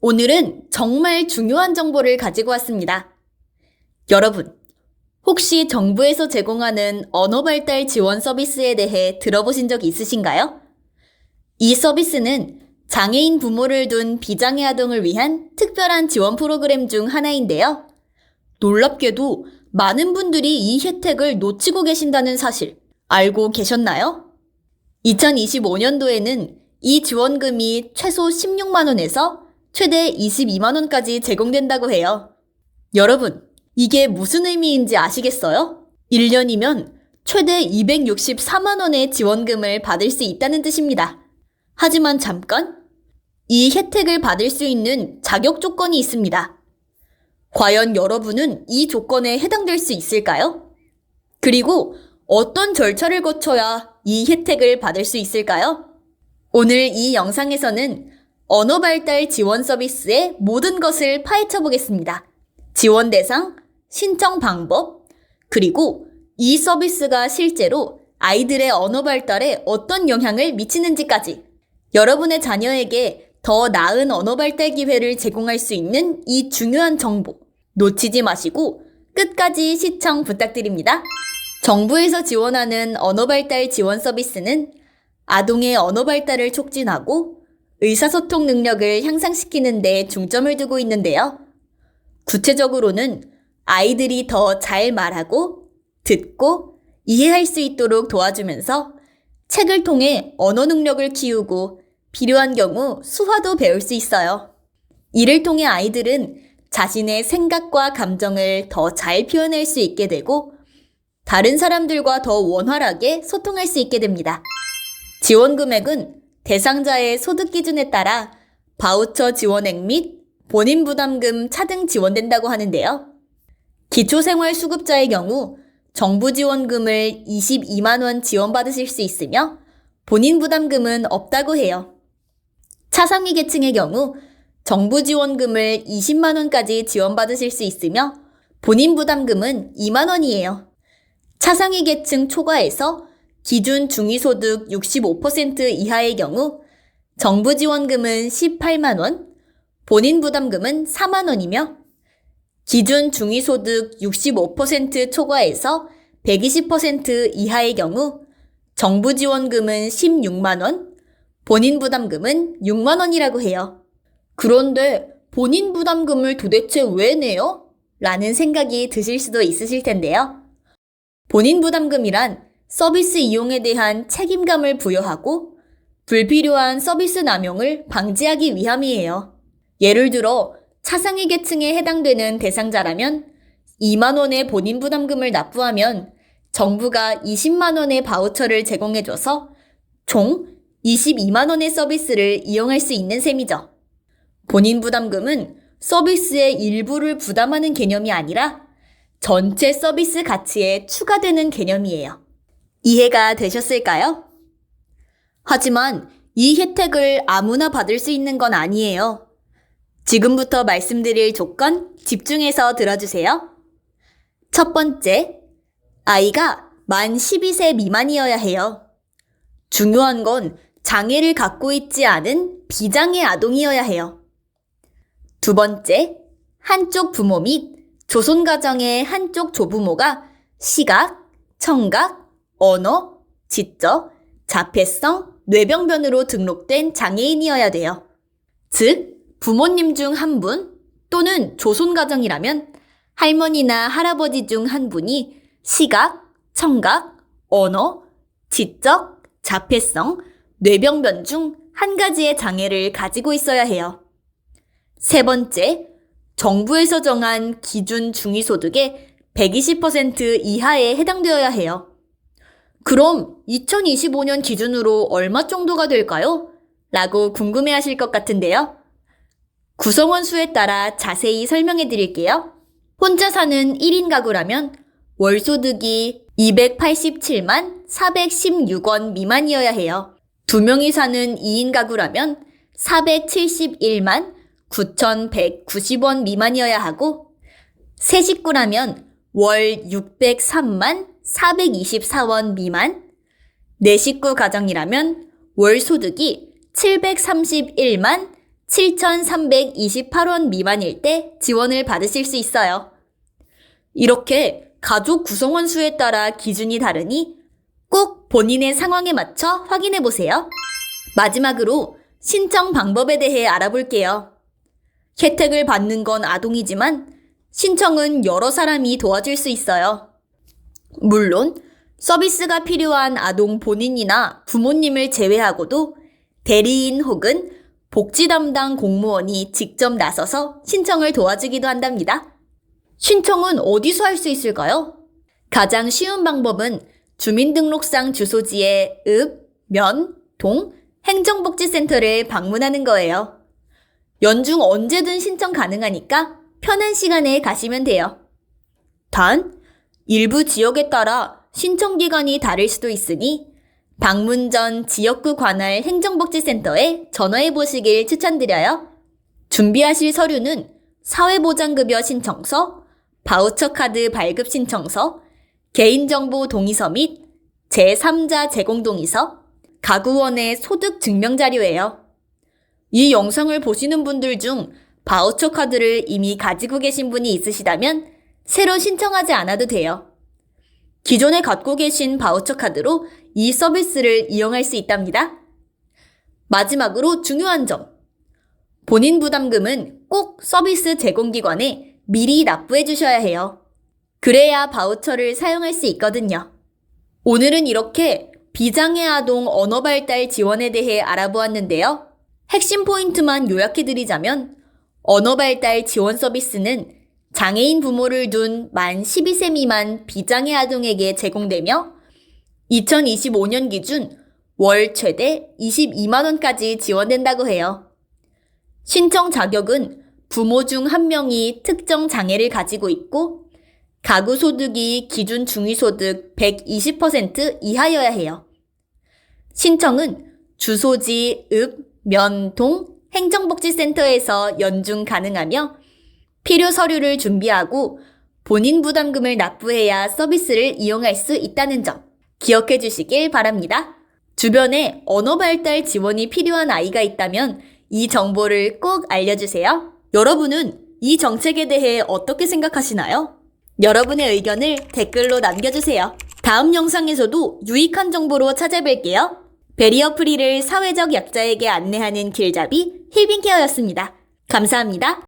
오늘은 정말 중요한 정보를 가지고 왔습니다. 여러분, 혹시 정부에서 제공하는 언어 발달 지원 서비스에 대해 들어보신 적 있으신가요? 이 서비스는 장애인 부모를 둔 비장애 아동을 위한 특별한 지원 프로그램 중 하나인데요. 놀랍게도 많은 분들이 이 혜택을 놓치고 계신다는 사실 알고 계셨나요? 2025년도에는 이 지원금이 최소 16만 원에서 최대 22만 원까지 제공된다고 해요. 여러분, 이게 무슨 의미인지 아시겠어요? 1년이면 최대 264만 원의 지원금을 받을 수 있다는 뜻입니다. 하지만 잠깐, 이 혜택을 받을 수 있는 자격 조건이 있습니다. 과연 여러분은 이 조건에 해당될 수 있을까요? 그리고 어떤 절차를 거쳐야 이 혜택을 받을 수 있을까요? 오늘 이 영상에서는 언어 발달 지원 서비스의 모든 것을 파헤쳐 보겠습니다. 지원 대상, 신청 방법, 그리고 이 서비스가 실제로 아이들의 언어 발달에 어떤 영향을 미치는지까지 여러분의 자녀에게 더 나은 언어 발달 기회를 제공할 수 있는 이 중요한 정보 놓치지 마시고 끝까지 시청 부탁드립니다. 정부에서 지원하는 언어 발달 지원 서비스는 아동의 언어 발달을 촉진하고 의사소통 능력을 향상시키는 데 중점을 두고 있는데요. 구체적으로는 아이들이 더 잘 말하고 듣고 이해할 수 있도록 도와주면서 책을 통해 언어 능력을 키우고 필요한 경우 수화도 배울 수 있어요. 이를 통해 아이들은 자신의 생각과 감정을 더 잘 표현할 수 있게 되고 다른 사람들과 더 원활하게 소통할 수 있게 됩니다. 지원 금액은 대상자의 소득 기준에 따라 바우처 지원액 및 본인 부담금 차등 지원된다고 하는데요. 기초생활수급자의 경우 정부 지원금을 22만 원 지원받으실 수 있으며 본인 부담금은 없다고 해요. 차상위 계층의 경우 정부 지원금을 20만 원까지 지원받으실 수 있으며 본인 부담금은 2만 원이에요. 차상위 계층 초과에서 기준 중위소득 65% 이하의 경우 정부 지원금은 18만 원, 본인 부담금은 4만 원이며 기준 중위소득 65% 초과에서 120% 이하의 경우 정부 지원금은 16만 원, 본인 부담금은 6만 원이라고 해요. 그런데 본인 부담금을 도대체 왜 내요? 라는 생각이 드실 수도 있으실 텐데요. 본인 부담금이란 서비스 이용에 대한 책임감을 부여하고 불필요한 서비스 남용을 방지하기 위함이에요. 예를 들어 차상위 계층에 해당되는 대상자라면 2만 원의 본인 부담금을 납부하면 정부가 20만 원의 바우처를 제공해줘서 총 22만 원의 서비스를 이용할 수 있는 셈이죠. 본인 부담금은 서비스의 일부를 부담하는 개념이 아니라 전체 서비스 가치에 추가되는 개념이에요. 이해가 되셨을까요? 하지만 이 혜택을 아무나 받을 수 있는 건 아니에요. 지금부터 말씀드릴 조건 집중해서 들어주세요. 첫 번째, 아이가 만 12세 미만이어야 해요. 중요한 건 장애를 갖고 있지 않은 비장애 아동이어야 해요. 두 번째, 한쪽 부모 및 조손가정의 한쪽 조부모가 시각, 청각, 언어, 지적, 자폐성, 뇌병변으로 등록된 장애인이어야 돼요. 즉, 부모님 중 한 분 또는 조손가정이라면 할머니나 할아버지 중 한 분이 시각, 청각, 언어, 지적, 자폐성, 뇌병변 중 한 가지의 장애를 가지고 있어야 해요. 세 번째, 정부에서 정한 기준 중위소득의 120% 이하에 해당되어야 해요. 그럼 2025년 기준으로 얼마 정도가 될까요? 라고 궁금해하실 것 같은데요. 구성원 수에 따라 자세히 설명해 드릴게요. 혼자 사는 1인 가구라면 월소득이 287만 416원 미만이어야 해요. 2명이 사는 2인 가구라면 471만 9,190원 미만이어야 하고 세 식구라면 월 603만 424원 미만, 4식구 가정이라면 월 소득이 731만 7,328원 미만일 때 지원을 받으실 수 있어요. 이렇게 가족 구성원 수에 따라 기준이 다르니 꼭 본인의 상황에 맞춰 확인해 보세요. 마지막으로 신청 방법에 대해 알아볼게요. 혜택을 받는 건 아동이지만 신청은 여러 사람이 도와줄 수 있어요. 물론 서비스가 필요한 아동 본인이나 부모님을 제외하고도 대리인 혹은 복지 담당 공무원이 직접 나서서 신청을 도와주기도 한답니다. 신청은 어디서 할 수 있을까요? 가장 쉬운 방법은 주민등록상 주소지의 읍, 면, 동, 행정복지센터를 방문하는 거예요. 연중 언제든 신청 가능하니까 편한 시간에 가시면 돼요. 단, 일부 지역에 따라 신청 기간이 다를 수도 있으니 방문 전 지역구 관할 행정복지센터에 전화해 보시길 추천드려요. 준비하실 서류는 사회보장급여 신청서, 바우처카드 발급 신청서, 개인정보 동의서 및 제3자 제공 동의서, 가구원의 소득 증명 자료예요. 이 영상을 보시는 분들 중 바우처 카드를 이미 가지고 계신 분이 있으시다면 새로 신청하지 않아도 돼요. 기존에 갖고 계신 바우처 카드로 이 서비스를 이용할 수 있답니다. 마지막으로 중요한 점. 본인 부담금은 꼭 서비스 제공기관에 미리 납부해 주셔야 해요. 그래야 바우처를 사용할 수 있거든요. 오늘은 이렇게 비장애 아동 언어 발달 지원에 대해 알아보았는데요. 핵심 포인트만 요약해드리자면 언어 발달 지원 서비스는 장애인 부모를 둔 만 12세 미만 비장애 아동에게 제공되며 2025년 기준 월 최대 22만 원까지 지원된다고 해요. 신청 자격은 부모 중 한 명이 특정 장애를 가지고 있고 가구 소득이 기준 중위소득 120% 이하여야 해요. 신청은 주소지 읍, 면, 동, 행정복지센터에서 연중 가능하며 필요 서류를 준비하고 본인 부담금을 납부해야 서비스를 이용할 수 있다는 점 기억해 주시길 바랍니다. 주변에 언어 발달 지원이 필요한 아이가 있다면 이 정보를 꼭 알려주세요. 여러분은 이 정책에 대해 어떻게 생각하시나요? 여러분의 의견을 댓글로 남겨주세요. 다음 영상에서도 유익한 정보로 찾아뵐게요. 베리어 프리를 사회적 약자에게 안내하는 길잡이 힐빈케어였습니다. 감사합니다.